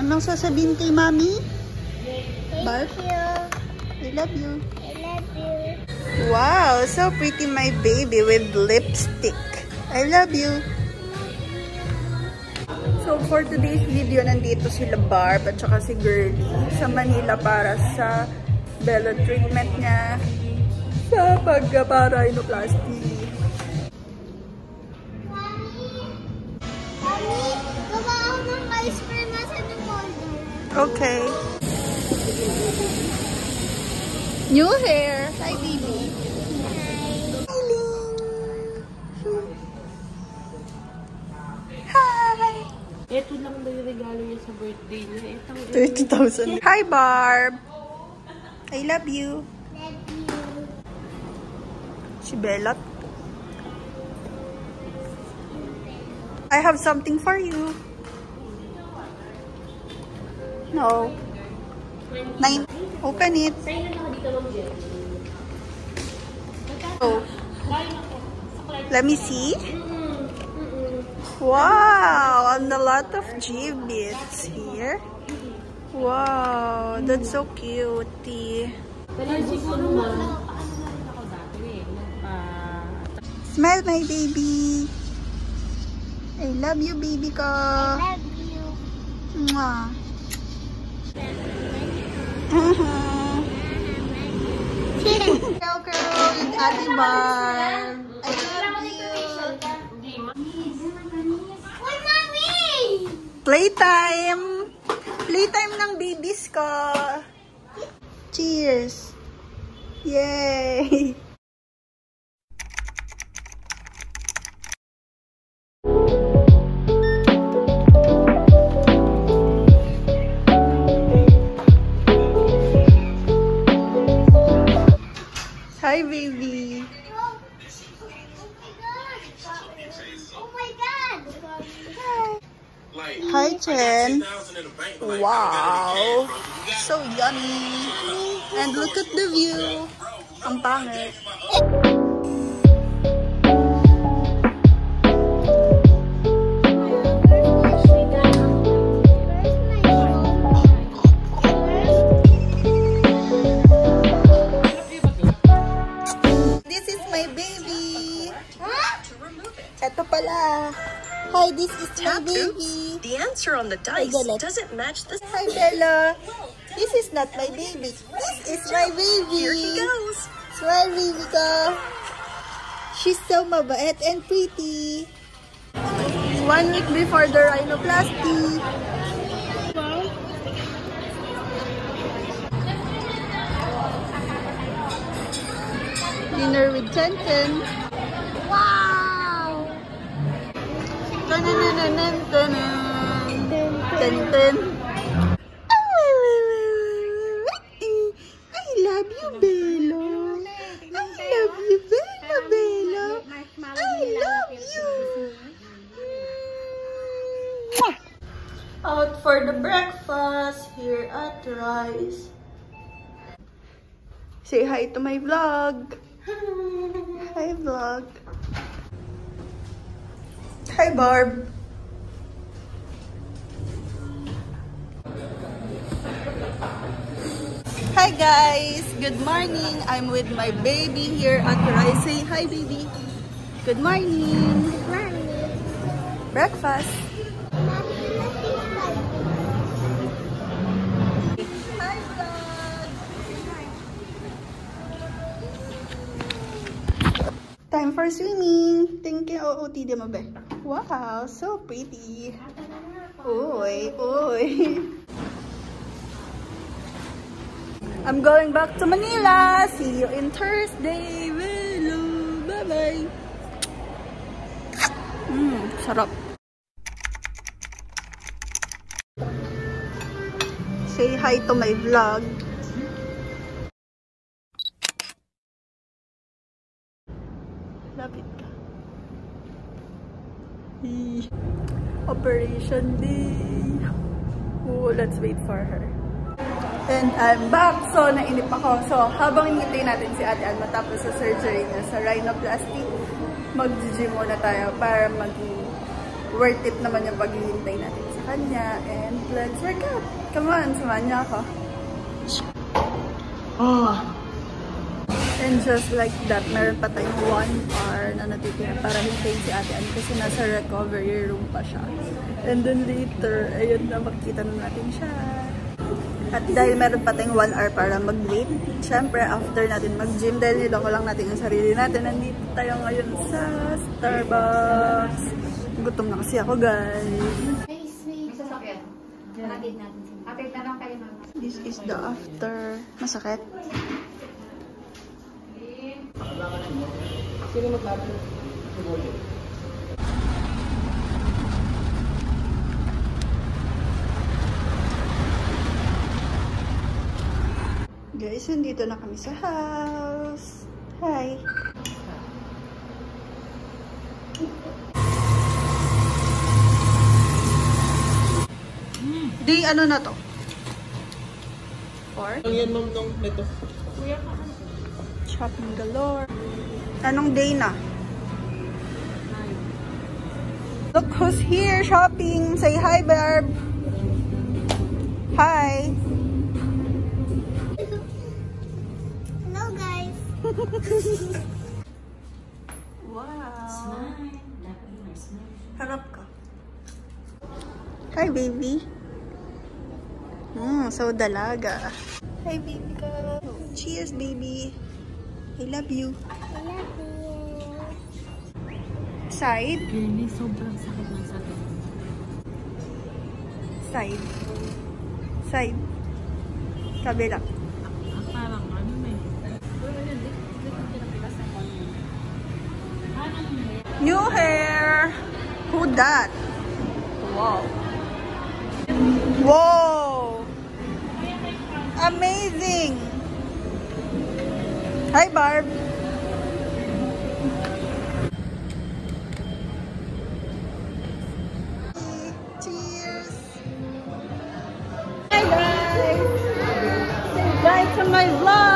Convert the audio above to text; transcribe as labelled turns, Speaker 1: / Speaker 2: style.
Speaker 1: Anong sasabihin kay Mami?
Speaker 2: Thank you.
Speaker 1: I love you.
Speaker 2: I love you.
Speaker 1: Wow, so pretty my baby with lipstick. I love you. So for today's video, nandito sila Barb at saka si Girlie sa Manila para sa bello treatment niya sa pagka-rhinoplasty.
Speaker 2: Mami, gawa ako ng ice cream nasa the molder.
Speaker 1: Okay. New hair. Hi, baby. Hi.
Speaker 3: Ito lang daw yung regalo niya sa birthday niya.
Speaker 1: 30,000. Hi, Barb. I love you.
Speaker 2: Love you.
Speaker 1: Si Bella. I have something for you. No. 9. Open it. Oh. Let me see. Wow, and a lot of G-bits here. Wow, that's so cute. Smile, my baby. I love you, baby ko.
Speaker 2: I love you.
Speaker 1: Mwah. Girl, girl, with Ate Barb. I love you.
Speaker 2: Uy, Mami!
Speaker 1: Playtime! Playtime ng babies ko. Cheers! Yay! Hi, baby!
Speaker 2: Oh my God!
Speaker 1: Hi, Chen! Wow! So yummy! And look at the view! Ang pangit! This is my baby! Ito pala! Hi, this is my baby!
Speaker 4: The answer on the dice doesn't match the...
Speaker 1: Hi, Bella! This is not my baby. This is my baby!
Speaker 4: Here he goes!
Speaker 1: Smile, baby ko! She's so mabait and pretty! 1 week before the rhinoplasty! Dinner with Chen.
Speaker 2: Wow!
Speaker 1: Chen. I love you, Bello. I love you, Bello. I love you. Out for the breakfast here at Rice. Say hi to my vlog. Hi, vlog. Hi, Barb. Hi, guys. Good morning. I'm with my baby here at Rice. Say hi, baby. Good morning.
Speaker 2: Mami.
Speaker 1: Breakfast. Hi, vlog. Time for swimming. Thank you. OOTD mo ba? Wow, so pretty. Oy, oy. I'm going back to Manila. See you in Thursday. Hello. Bye-bye. Sarap. Say hi to my vlog. Lapit ka. Operation day. Oh, let's wait for her. And I'm back. So, nainip ako. So, habang hinihintay natin si Ate Ann matapos sa surgery niya sa rhinoplasty, mag-gym muna tayo para maging worth it naman yung paghihintay natin sa kanya. And let's work out. Come on, samahan niya ako. Oh. And just like that, meron pa tayong 1 hour na natitira para hintayin si Ate Ann kasi nasa recovery room pa siya. And then later, ayun na, makikita na natin siya. At dahil meron pa tayong 1 hour para mag-wait, syempre after natin mag-gym, dahil niloko lang natin yung sarili natin, nandito tayo ngayon sa Starbucks. Gutom na kasi ako, guys.
Speaker 2: Hey, sweet. Masasakit. Hatid natin. Hatid na lang kayo, mama.
Speaker 1: This is the after. Masakit?
Speaker 3: Sino mag-upload?
Speaker 1: Guys, nandito na kami sa house. Hi! Di, ano na to? Or?
Speaker 3: Ang yan, ma'am, nung ito.
Speaker 1: Shopping galore. Anong day na? Look who's here shopping. Say hi, Barb. Hi.
Speaker 2: Hello, guys.
Speaker 1: Wow. Harap ka. Hi, baby. So dalaga. Hi, baby ka. Cheers, baby. I love you.
Speaker 2: I love you.
Speaker 1: Side.
Speaker 3: Really, sobrang sakit ng sakit.
Speaker 1: Side. Side. Kabila.
Speaker 3: Parang ano may.
Speaker 1: New hair. Who that? Wow. Whoa. Amazing. Hi, Barb. Cheers. Hi, guys. Say bye to my vlog.